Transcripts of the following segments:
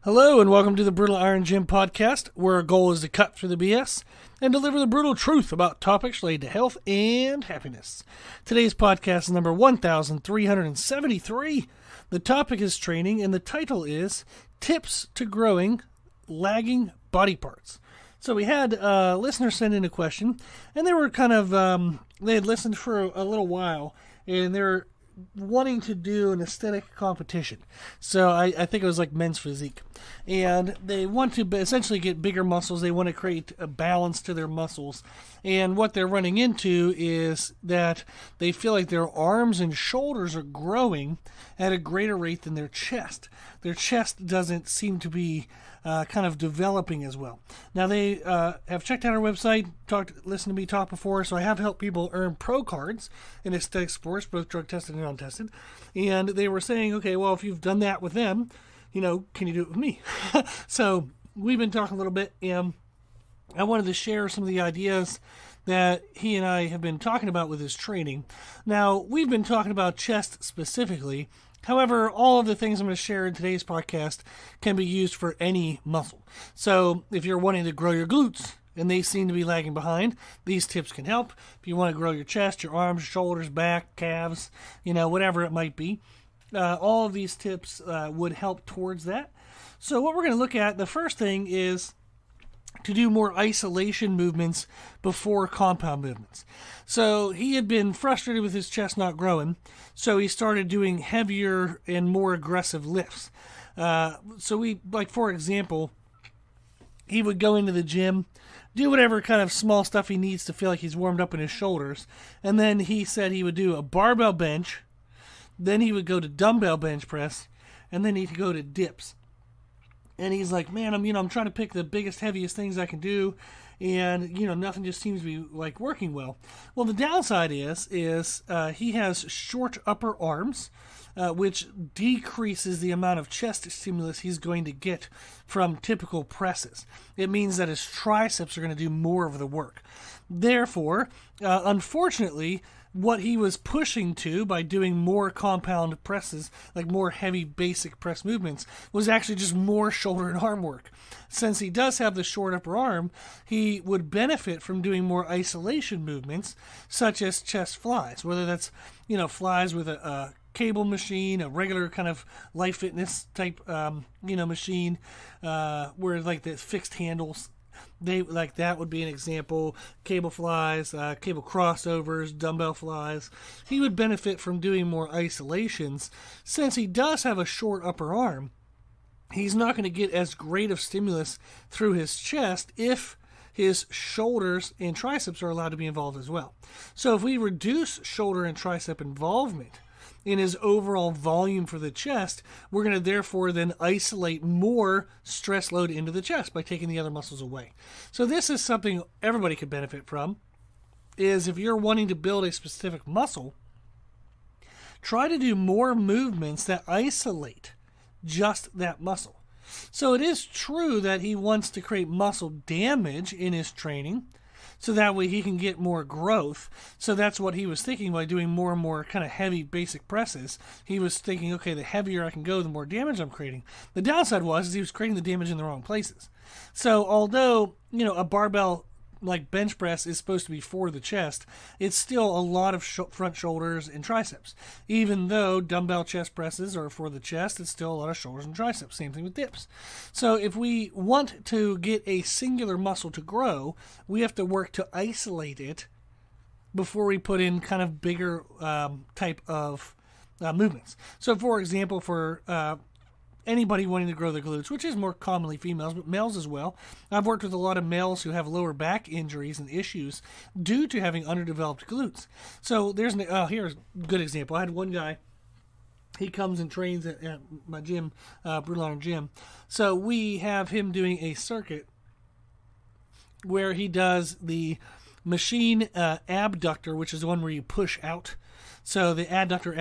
Hello and welcome to the Brutal Iron Gym podcast, where our goal is to cut through the BS and deliver the brutal truth about topics related to health and happiness. Today's podcast is number 1373. The topic is training and the title is Tips to Growing Lagging Body Parts. So we had listeners send in a question, and they were they had listened for a little while, and they're wanting to do an aesthetic competition. So I think it was like men's physique. And they want to essentially get bigger muscles. They want to create a balance to their muscles. And what they're running into is that they feel like their arms and shoulders are growing at a greater rate than their chest. Their chest doesn't seem to be kind of developing as well. Now they have checked out our website, listened to me talk before, so I have helped people earn pro cards in aesthetic sports, both drug tested and untested. And they were saying, okay, well, if you've done that with them, can you do it with me? So we've been talking a little bit, and I wanted to share some of the ideas that he and I have been talking about with his training. Now, we've been talking about chest specifically. However, all of the things I'm going to share in today's podcast can be used for any muscle. So if you're wanting to grow your glutes and they seem to be lagging behind, these tips can help. If you want to grow your chest, your arms, shoulders, back, calves, whatever it might be, all of these tips would help towards that. So what we're going to look at, the first thing is to do more isolation movements before compound movements. So he had been frustrated with his chest not growing, so he started doing heavier and more aggressive lifts. For example, he would go into the gym, do whatever kind of small stuff he needs to feel like he's warmed up in his shoulders, and then he said he would do a barbell bench, then he would go to dumbbell bench press, and then he'd go to dips. And he's like, man, I'm trying to pick the biggest, heaviest things I can do, and nothing just seems to be like working well. Well, the downside is he has short upper arms, which decreases the amount of chest stimulus he's going to get from typical presses. It means that his triceps are going to do more of the work. Therefore, unfortunately, what he was pushing to by doing more compound presses, like more heavy basic press movements, was actually just more shoulder and arm work. Since he does have the short upper arm, he would benefit from doing more isolation movements, such as chest flies, whether that's, flies with a cable machine, a regular kind of Life Fitness type, machine, where like the fixed handles. That would be an example. Cable flies, cable crossovers, dumbbell flies. He would benefit from doing more isolations. Since he does have a short upper arm, he's not going to get as great of stimulus through his chest if his shoulders and triceps are allowed to be involved as well. So if we reduce shoulder and tricep involvement in his overall volume for the chest, we're going to therefore then isolate more stress load into the chest by taking the other muscles away. So this is something everybody could benefit from, is if you're wanting to build a specific muscle, try to do more movements that isolate just that muscle. So it is true that he wants to create muscle damage in his training, so that way he can get more growth. So that's what he was thinking by doing more and more kind of heavy basic presses. He was thinking, okay, the heavier I can go, the more damage I'm creating. The downside was he was creating the damage in the wrong places. So although, a barbell like bench press is supposed to be for the chest, it's still a lot of front shoulders and triceps. Even though dumbbell chest presses are for the chest, it's still a lot of shoulders and triceps. Same thing with dips. So if we want to get a singular muscle to grow, we have to work to isolate it before we put in kind of bigger type of movements. So for example, for anybody wanting to grow their glutes, which is more commonly females, but males as well. I've worked with a lot of males who have lower back injuries and issues due to having underdeveloped glutes. So here's a good example. I had one guy, he comes and trains at my gym, Brutal Iron Gym. So we have him doing a circuit where he does the machine abductor, which is the one where you push out. So the adductor,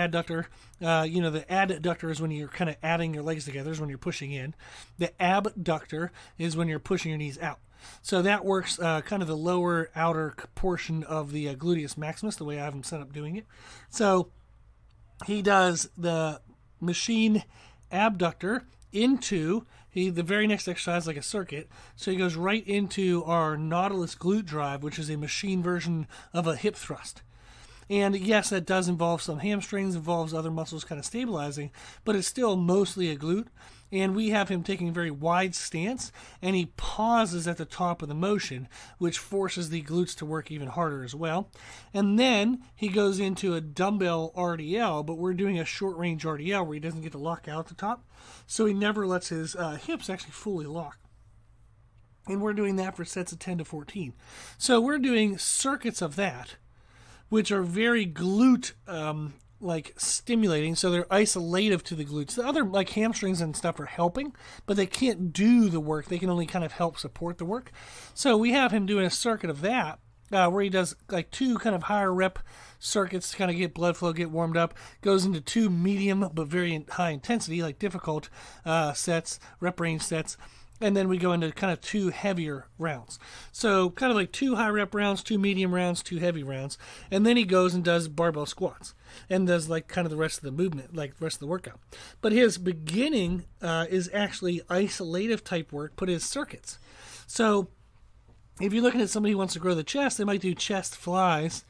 the adductor is when you're kind of adding your legs together, is when you're pushing in. The abductor is when you're pushing your knees out. So that works kind of the lower outer portion of the gluteus maximus, the way I have him set up doing it. So he does the machine abductor into the very next exercise, like a circuit. So he goes right into our Nautilus glute drive, which is a machine version of a hip thrust. And yes, that does involve some hamstrings, involves other muscles kind of stabilizing, but it's still mostly a glute. And we have him taking a very wide stance, and he pauses at the top of the motion, which forces the glutes to work even harder as well. And then he goes into a dumbbell RDL, but we're doing a short range RDL where he doesn't get to lock out at the top. So he never lets his hips actually fully lock. And we're doing that for sets of 10 to 14. So we're doing circuits of that, which are very glute like stimulating, so they're isolative to the glutes. The other, like hamstrings and stuff, are helping, but they can't do the work. They can only kind of help support the work. So we have him doing a circuit of that, where he does like 2 kind of higher rep circuits to kind of get blood flow, get warmed up. Goes into 2 medium but very high intensity, like difficult sets, rep range sets. And then we go into kind of 2 heavier rounds. So kind of like 2 high rep rounds, 2 medium rounds, 2 heavy rounds. And then he goes and does barbell squats and does like kind of the rest of the movement, like the rest of the workout. But his beginning is actually isolative type work, put his circuits. So if you're looking at somebody who wants to grow the chest, they might do chest flies,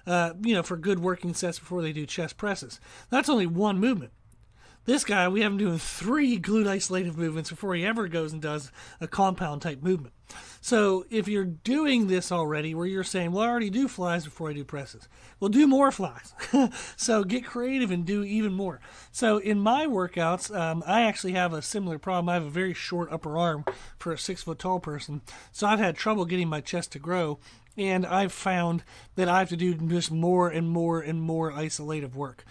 for good working sets before they do chest presses. That's only 1 movement. This guy, we have him doing 3 glute isolative movements before he ever goes and does a compound type movement. So if you're doing this already, where you're saying, well, I already do flies before I do presses, well, do more flies. So get creative and do even more. So in my workouts, I actually have a similar problem. I have a very short upper arm for a 6-foot-tall person, so I've had trouble getting my chest to grow. And I've found that I have to do just more and more and more isolative work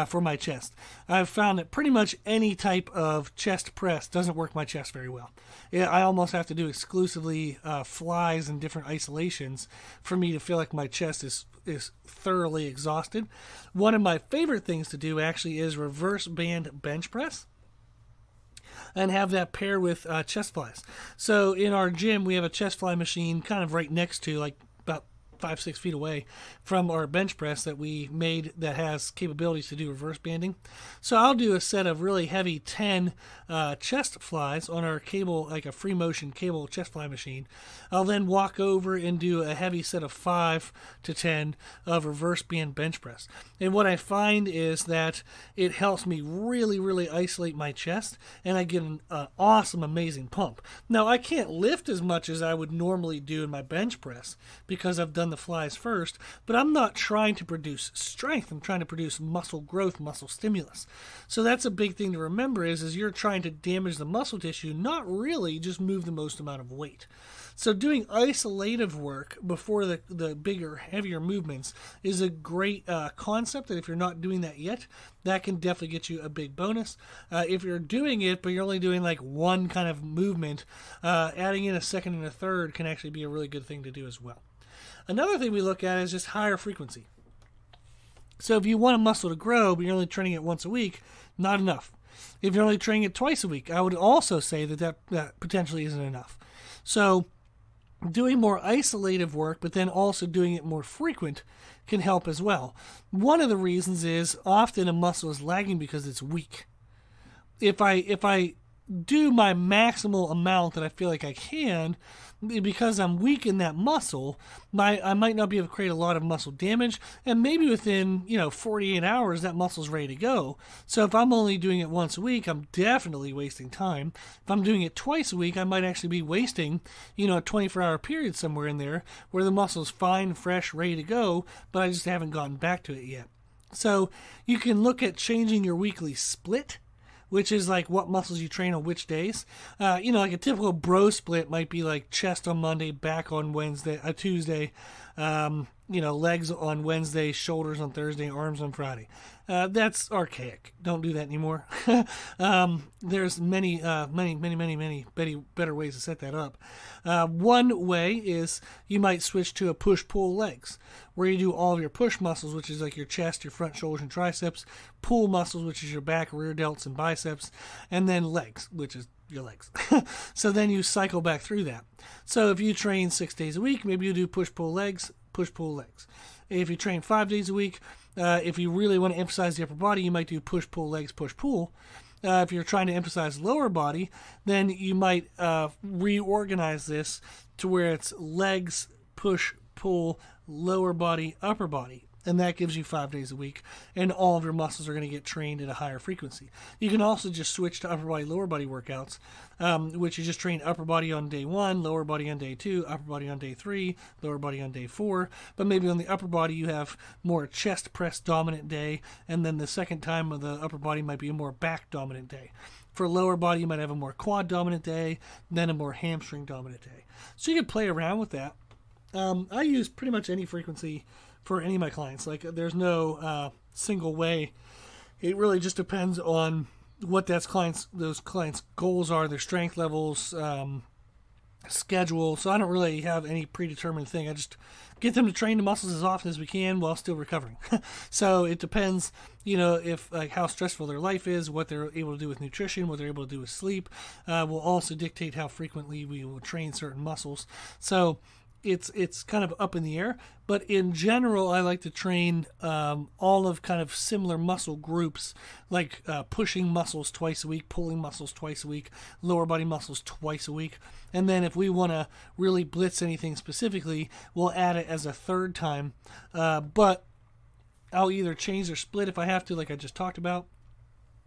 for my chest. I've found that pretty much any type of chest press doesn't work my chest very well. I almost have to do exclusively flies and different isolations for me to feel like my chest is thoroughly exhausted. One of my favorite things to do actually is reverse band bench press, and have that pair with chest flies. So in our gym, we have a chest fly machine kind of right next to, like about 5-6 feet away from our bench press that we made that has capabilities to do reverse banding. So I'll do a set of really heavy 10 chest flies on our cable, like a free motion cable chest fly machine. I'll then walk over and do a heavy set of 5 to 10 of reverse band bench press. And what I find is that it helps me really, really isolate my chest, and I get an awesome, amazing pump. Now, I can't lift as much as I would normally do in my bench press because I've done the flies first, but I'm not trying to produce strength. I'm trying to produce muscle growth, muscle stimulus. So that's a big thing to remember is you're trying to damage the muscle tissue, not really just move the most amount of weight. So doing isolative work before the bigger, heavier movements is a great concept, and if you're not doing that yet, that can definitely get you a big bonus. If you're doing it, but you're only doing like 1 kind of movement, adding in a second and a third can actually be a really good thing to do as well. Another thing we look at is just higher frequency. So if you want a muscle to grow, but you're only training it once a week, not enough. If you're only training it twice a week, I would also say that potentially isn't enough. So doing more isolative work, but then also doing it more frequent can help as well. One of the reasons is often a muscle is lagging because it's weak. If I do my maximal amount that I feel like I can, because I'm weak in that muscle, I might not be able to create a lot of muscle damage, and maybe within 48 hours that muscle's ready to go. So if I'm only doing it once a week, I'm definitely wasting time. If I'm doing it twice a week, I might actually be wasting a 24-hour period somewhere in there where the muscle's fine, fresh, ready to go, but I just haven't gotten back to it yet. So you can look at changing your weekly split, which is like what muscles you train on which days. Like a typical bro split might be like chest on Monday, back on Tuesday, legs on Wednesday, shoulders on Thursday, arms on Friday. That's archaic. Don't do that anymore. There's many better ways to set that up. One way is you might switch to a push-pull legs, where you do all of your push muscles, which is like your chest, your front shoulders, and triceps, pull muscles, which is your back, rear delts, and biceps, and then legs, which is your legs. So then you cycle back through that. So if you train 6 days a week, maybe you do push-pull legs, push-pull legs. If you train 5 days a week, if you really want to emphasize the upper body, you might do push-pull legs, push-pull. if you're trying to emphasize lower body, then you might reorganize this to where it's legs, push, pull, lower body, upper body. And that gives you 5 days a week, and all of your muscles are going to get trained at a higher frequency. You can also just switch to upper body, lower body workouts, which you just train upper body on day 1, lower body on day 2, upper body on day 3, lower body on day 4. But maybe on the upper body you have more chest press dominant day, and then the second time of the upper body might be a more back dominant day. For lower body, you might have a more quad dominant day, then a more hamstring dominant day. So you can play around with that. I use pretty much any frequency for any of my clients. Like, there's no single way. It really just depends on what those clients' goals are, their strength levels, schedule. So I don't really have any predetermined thing. I just get them to train the muscles as often as we can while still recovering. So it depends, if like how stressful their life is, what they're able to do with nutrition, what they're able to do with sleep, will also dictate how frequently we will train certain muscles. So it's kind of up in the air, but in general, I like to train all of kind of similar muscle groups, like pushing muscles twice a week, pulling muscles twice a week, lower body muscles twice a week. And then if we want to really blitz anything specifically, we'll add it as a third time. But I'll either change or split if I have to, like I just talked about,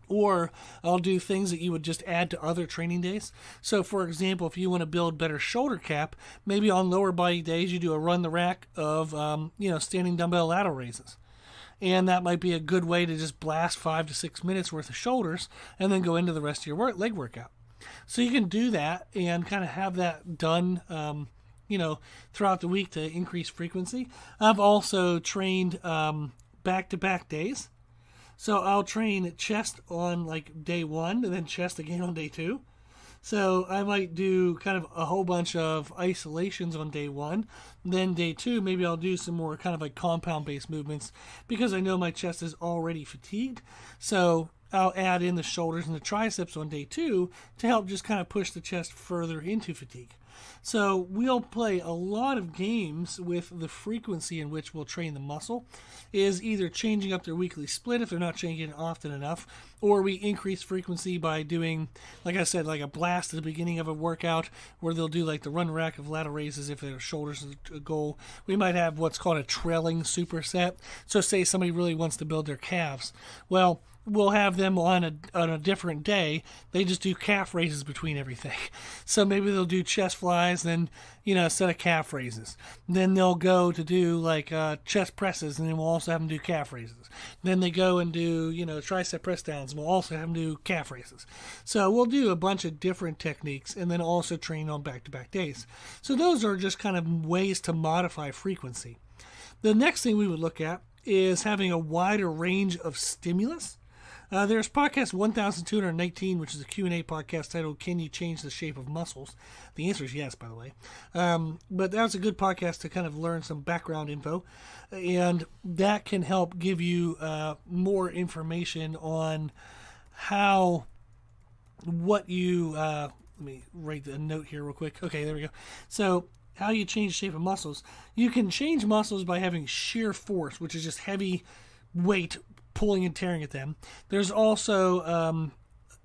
or I'll do things that you would just add to other training days. So, for example, if you want to build better shoulder cap, maybe on lower body days you do a run the rack of, standing dumbbell lateral raises. And that might be a good way to just blast 5 to 6 minutes worth of shoulders and then go into the rest of your leg workout. So you can do that and kind of have that done, throughout the week to increase frequency. I've also trained back-to-back days. So I'll train chest on like day 1 and then chest again on day 2. So I might do kind of a whole bunch of isolations on day 1. Then day 2, maybe I'll do some more kind of like compound-based movements because I know my chest is already fatigued. So I'll add in the shoulders and the triceps on day 2 to help just kind of push the chest further into fatigue. So we'll play a lot of games with the frequency in which we'll train the muscle, is either changing up their weekly split if they're not changing it often enough, or we increase frequency by doing, like I said, like a blast at the beginning of a workout where they'll do like the run rack of lateral raises if their shoulders is a goal. We might have what's called a trailing superset. So say somebody really wants to build their calves. Well, we'll have them on a different day. They just do calf raises between everything. So maybe they'll do chest flies, then, a set of calf raises. Then they'll go to do like chest presses, and then we'll also have them do calf raises. Then they go and do, tricep press downs, and we'll also have them do calf raises. So we'll do a bunch of different techniques and then also train on back-to-back days. So those are just kind of ways to modify frequency. The next thing we would look at is having a wider range of stimulus. There's podcast 1219, which is a Q&A podcast titled, Can You Change the Shape of Muscles? The answer is yes, by the way. But that was a good podcast to kind of learn some background info. And that can help give you more information on let me write a note here real quick. Okay, there we go. So how you change the shape of muscles. You can change muscles by having shear force, which is just heavy weight pulling and tearing at them. There's also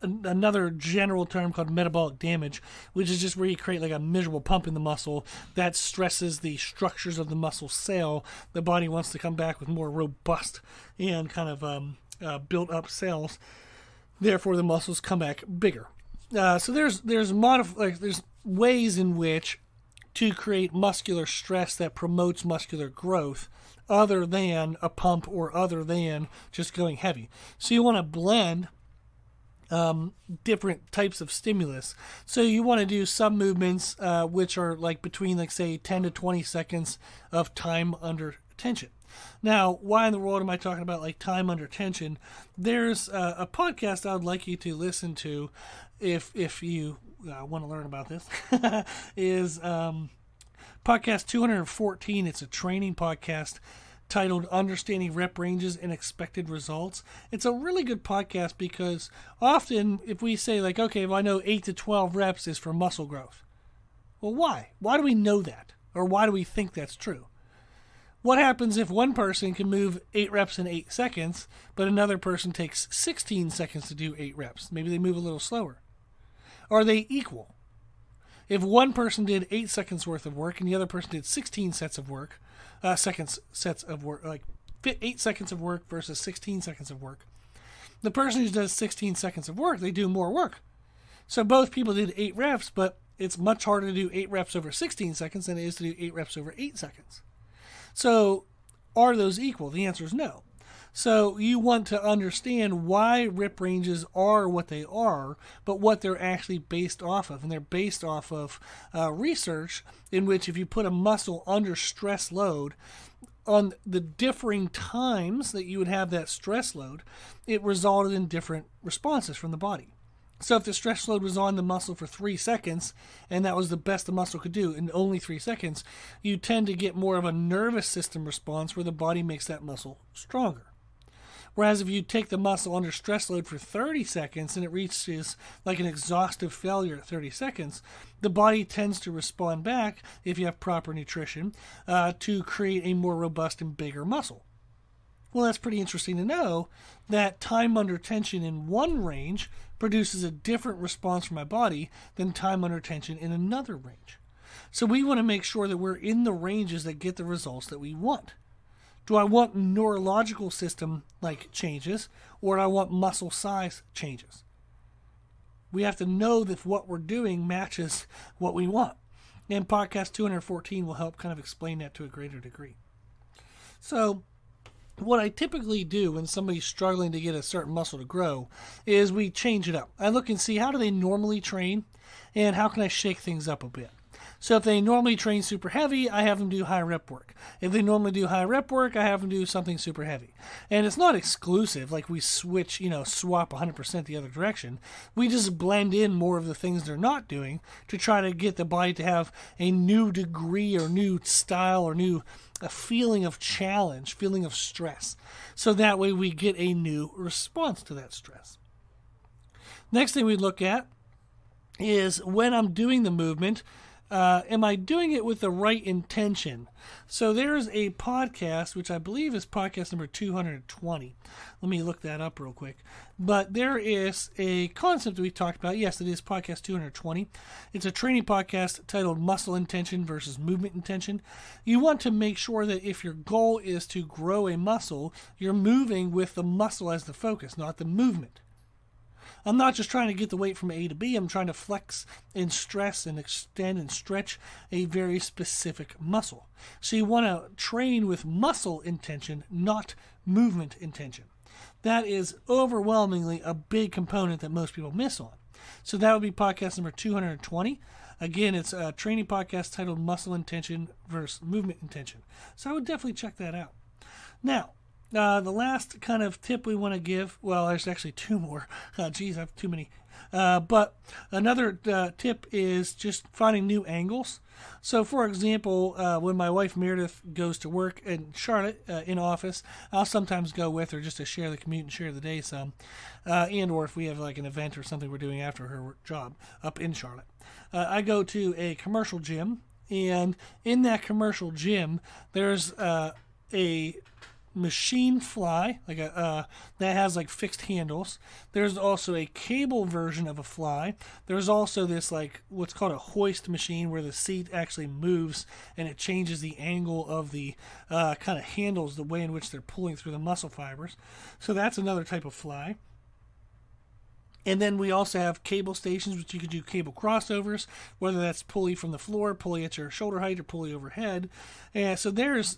another general term called metabolic damage, which is just where you create like a miserable pump in the muscle that stresses the structures of the muscle cell. The body wants to come back with more robust and kind of built up cells. Therefore, the muscles come back bigger. So there's ways in which to create muscular stress that promotes muscular growth, other than a pump or other than just going heavy. So you want to blend different types of stimulus. So you want to do some movements which are like between, like, say, 10 to 20 seconds of time under tension. Now, why in the world am I talking about like time under tension? There's a podcast I would like you to listen to if you want to learn about this is podcast 214. It's a training podcast titled Understanding Rep Ranges and Expected Results. It's a really good podcast because often if we say like, okay, well, I know 8 to 12 reps is for muscle growth. Well, why? Why do we know that? Or why do we think that's true? What happens if one person can move 8 reps in 8 seconds, but another person takes 16 seconds to do 8 reps? Maybe they move a little slower. Are they equal? If one person did 8 seconds worth of work and the other person did 16 sets of work, like 8 seconds of work versus 16 seconds of work, the person who does 16 seconds of work, they do more work. So both people did 8 reps, but it's much harder to do 8 reps over 16 seconds than it is to do 8 reps over 8 seconds. So are those equal? The answer is no. So you want to understand why rip ranges are what they are, but what they're actually based off of. And they're based off of research in which if you put a muscle under stress load, on the differing times that you would have that stress load, it resulted in different responses from the body. So if the stress load was on the muscle for 3 seconds, and that was the best the muscle could do in only 3 seconds, you tend to get more of a nervous system response where the body makes that muscle stronger. Whereas if you take the muscle under stress load for 30 seconds and it reaches like an exhaustive failure at 30 seconds, the body tends to respond back, if you have proper nutrition, to create a more robust and bigger muscle. Well, that's pretty interesting to know that time under tension in one range produces a different response from my body than time under tension in another range. So we want to make sure that we're in the ranges that get the results that we want. Do I want neurological system like changes, or do I want muscle size changes? We have to know that what we're doing matches what we want. And podcast 214 will help kind of explain that to a greater degree. So what I typically do when somebody's struggling to get a certain muscle to grow is we change it up. I look and see how do they normally train and how can I shake things up a bit. So if they normally train super heavy, I have them do high rep work. If they normally do high rep work, I have them do something super heavy. And it's not exclusive, like we switch, swap 100% the other direction. We just blend in more of the things they're not doing to try to get the body to have a new degree or new style or a feeling of challenge, feeling of stress. So that way we get a new response to that stress. Next thing we look at is when I'm doing the movement, am I doing it with the right intention? So there's a podcast, which I believe is podcast number 220. Let me look that up real quick. But there is a concept that we talked about. Yes, it is podcast 220. It's a training podcast titled Muscle Intention versus Movement Intention. You want to make sure that if your goal is to grow a muscle, you're moving with the muscle as the focus, not the movement. I'm not just trying to get the weight from A to B. I'm trying to flex and stress and extend and stretch a very specific muscle. So you want to train with muscle intention, not movement intention. That is overwhelmingly a big component that most people miss on. So that would be podcast number 220. Again, it's a training podcast titled Muscle Intention versus Movement Intention. So I would definitely check that out. Now, the last kind of tip we want to give, well, there's actually two more. Geez, I have too many. But another tip is just finding new angles. So, for example, when my wife Meredith goes to work in Charlotte in office, I'll sometimes go with her just to share the commute and share the day some. And or if we have like an event or something we're doing after her job up in Charlotte. I go to a commercial gym, and in that commercial gym, there's a machine fly that has like fixed handles. There's also a cable version of a fly. There's also this like what's called a hoist machine where the seat actually moves and it changes the angle of the kind of handles, the way in which they're pulling through the muscle fibers. So that's another type of fly. And then we also have cable stations, which you could do cable crossovers, whether that's pulley from the floor, pulley at your shoulder height, or pulley overhead. And so there's,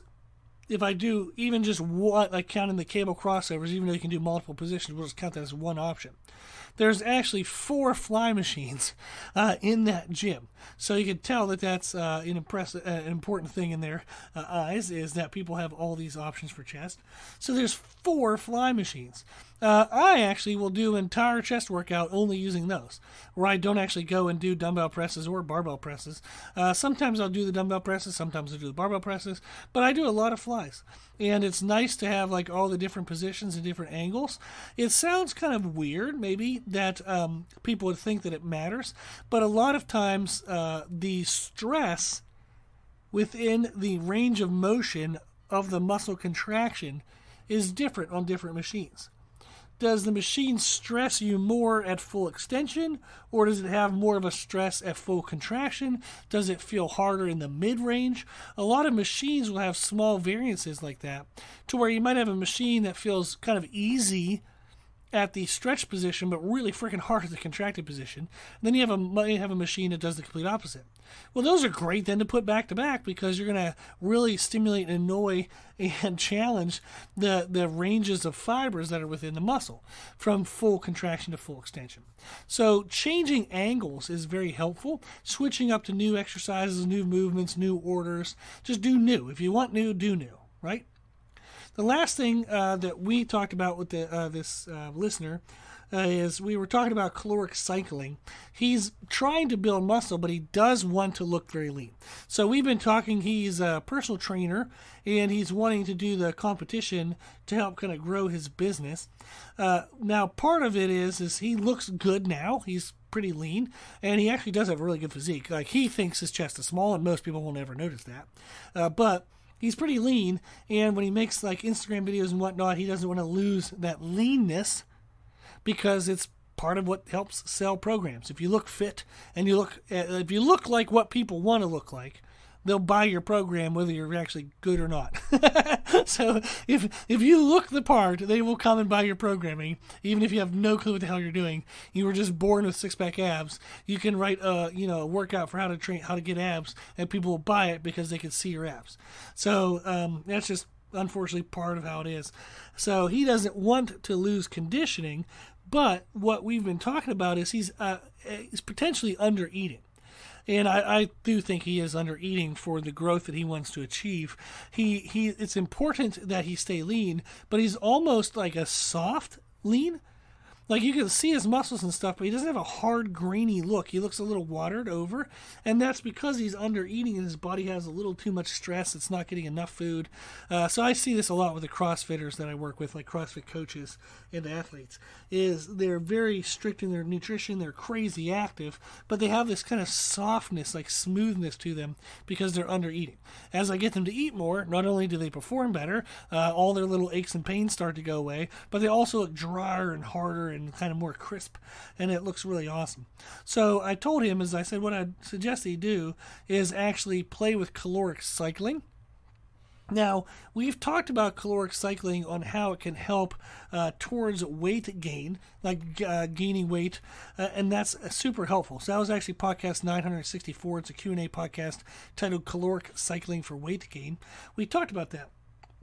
if I do even just one, like counting the cable crossovers, even though you can do multiple positions, we'll just count that as one option. There's actually 4 fly machines in that gym. So you can tell that that's an important thing in their eyes, is that people have all these options for chest. So there's 4 fly machines. I actually will do an entire chest workout only using those, where I don't actually go and do dumbbell presses or barbell presses. Sometimes I'll do the dumbbell presses, sometimes I'll do the barbell presses, but I do a lot of flies. And it's nice to have like all the different positions and different angles. It sounds kind of weird, maybe, that people would think that it matters, but a lot of times the stress within the range of motion of the muscle contraction is different on different machines. Does the machine stress you more at full extension, or does it have more of a stress at full contraction? Does it feel harder in the mid-range? A lot of machines will have small variances like that, to where you might have a machine that feels kind of easy at the stretch position, but really freaking hard at the contracted position. And then you might have a machine that does the complete opposite. Well, those are great then to put back to back, because you're going to really stimulate and annoy and challenge the ranges of fibers that are within the muscle from full contraction to full extension. So changing angles is very helpful. Switching up to new exercises, new movements, new orders. Just do new. If you want new, do new, right? The last thing that we talked about with this listener is we were talking about caloric cycling. He's trying to build muscle, but he does want to look very lean. So we've been talking, he's a personal trainer, and he's wanting to do the competition to help kind of grow his business. Now, part of it is he looks good now. He's pretty lean, and he actually does have a really good physique. Like, he thinks his chest is small, and most people won't ever notice that. But he's pretty lean, and when he makes like Instagram videos and whatnot, he doesn't want to lose that leanness, because it's part of what helps sell programs. If you look fit and if you look like what people want to look like, they'll buy your program whether you're actually good or not. So if you look the part, they will come and buy your programming, even if you have no clue what the hell you're doing. You were just born with six-pack abs. You can write a workout for how to get abs, and people will buy it because they can see your abs. So that's just unfortunately part of how it is. So he doesn't want to lose conditioning, but what we've been talking about is he's potentially under eating. And I do think he is under eating for the growth that he wants to achieve. It's important that he stay lean, but he's almost like a soft lean. Like, you can see his muscles and stuff, but he doesn't have a hard, grainy look. He looks a little watered over, and that's because he's under eating and his body has a little too much stress. It's not getting enough food. So I see this a lot with the CrossFitters that I work with, like CrossFit coaches and athletes, is they're very strict in their nutrition. They're crazy active, but they have this kind of softness, like smoothness to them, because they're under eating. As I get them to eat more, not only do they perform better, all their little aches and pains start to go away, but they also look drier and harder and kind of more crisp, and it looks really awesome. So I told him, as I said, what I'd suggest he do is actually play with caloric cycling. Now, we've talked about caloric cycling on how it can help towards weight gain, like gaining weight, and that's super helpful. So that was actually podcast 964. It's a Q&A podcast titled Caloric Cycling for Weight Gain. We talked about that.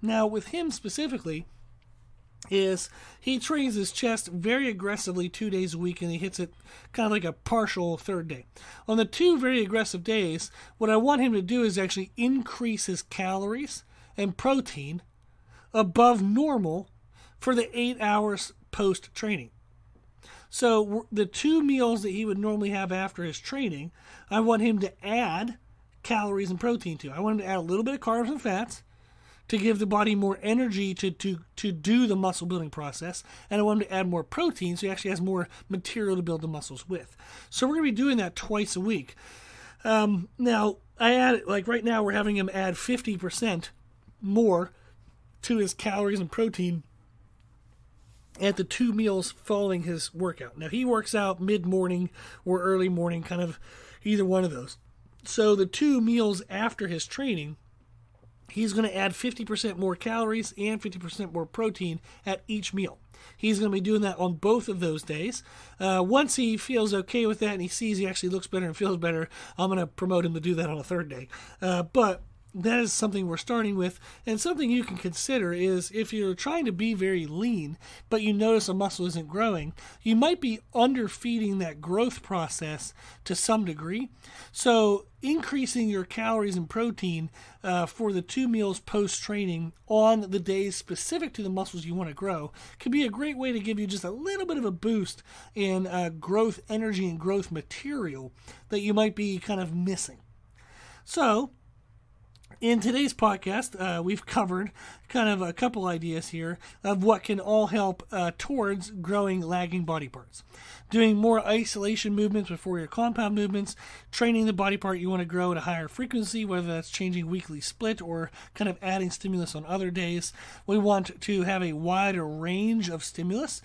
Now, with him specifically, is he trains his chest very aggressively 2 days a week, and he hits it kind of like a partial third day. On the 2 very aggressive days, what I want him to do is actually increase his calories and protein above normal for the 8 hours post-training. So the 2 meals that he would normally have after his training, I want him to add calories and protein to. I want him to add a little bit of carbs and fats to give the body more energy to do the muscle building process. And I want him to add more protein so he actually has more material to build the muscles with. So we're going to be doing that twice a week. Now, I add, like right now, we're having him add 50% more to his calories and protein at the 2 meals following his workout. Now, he works out mid-morning or early morning, kind of either one of those. So the 2 meals after his training, he's going to add 50% more calories and 50% more protein at each meal. He's going to be doing that on both of those days. Once he feels okay with that and he sees he actually looks better and feels better, I'm going to promote him to do that on a 3rd day. But that is something we're starting with, and something you can consider is if you're trying to be very lean, but you notice a muscle isn't growing, you might be underfeeding that growth process to some degree. So increasing your calories and protein for the 2 meals post-training on the days specific to the muscles you want to grow could be a great way to give you just a little bit of a boost in growth energy and growth material that you might be kind of missing. So In today's podcast, we've covered kind of a couple ideas here of what can all help towards growing lagging body parts. Doing more isolation movements before your compound movements, training the body part you want to grow at a higher frequency, whether that's changing weekly split or kind of adding stimulus on other days. We want to have a wider range of stimulus,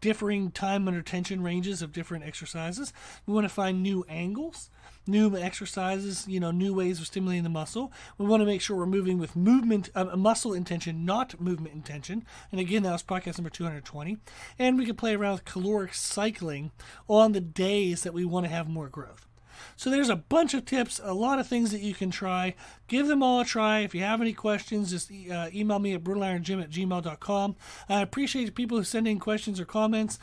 differing time under tension ranges of different exercises. We want to find new angles, new exercises, new ways of stimulating the muscle. We want to make sure we're moving with muscle intention, not movement intention. And again, that was podcast number 220. And we can play around with caloric cycling on the days that we want to have more growth. So there's a bunch of tips, a lot of things that you can try. Give them all a try. If you have any questions, just email me at brutalirongym@gmail.com. I appreciate people who send in questions or comments.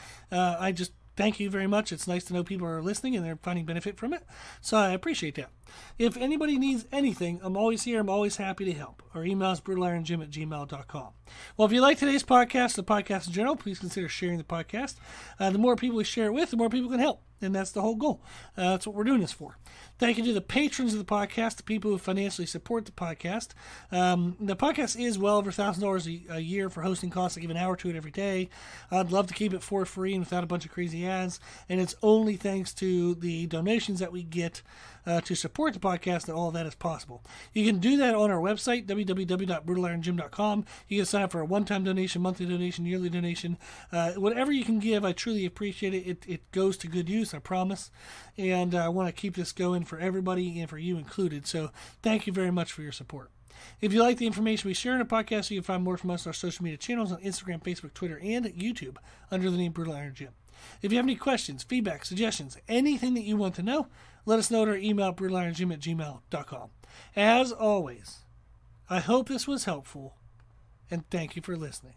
Thank you very much. It's nice to know people are listening and they're finding benefit from it. So I appreciate that. If anybody needs anything, I'm always here. I'm always happy to help. Our email is brutalirongym@gmail.com. Well, if you like today's podcast, the podcast in general, please consider sharing the podcast. The more people we share it with, the more people can help. And that's the whole goal. That's what we're doing this for. Thank you to the patrons of the podcast, the people who financially support the podcast. The podcast is well over $1,000 a year for hosting costs. I give an hour to it every day. I'd love to keep it for free and without a bunch of crazy ads. And it's only thanks to the donations that we get to support the podcast that all of that is possible. You can do that on our website, www.brutalirongym.com. You can sign up for a one-time donation, monthly donation, yearly donation. Whatever you can give, I truly appreciate it. It goes to good use, I promise. And I want to keep this going for everybody and for you included. So thank you very much for your support. If you like the information we share in the podcast, you can find more from us on our social media channels on Instagram, Facebook, Twitter, and YouTube under the name Brutal Iron Gym. If you have any questions, feedback, suggestions, anything that you want to know, let us know at our email, brutalirongym@gmail.com. As always, I hope this was helpful, and thank you for listening.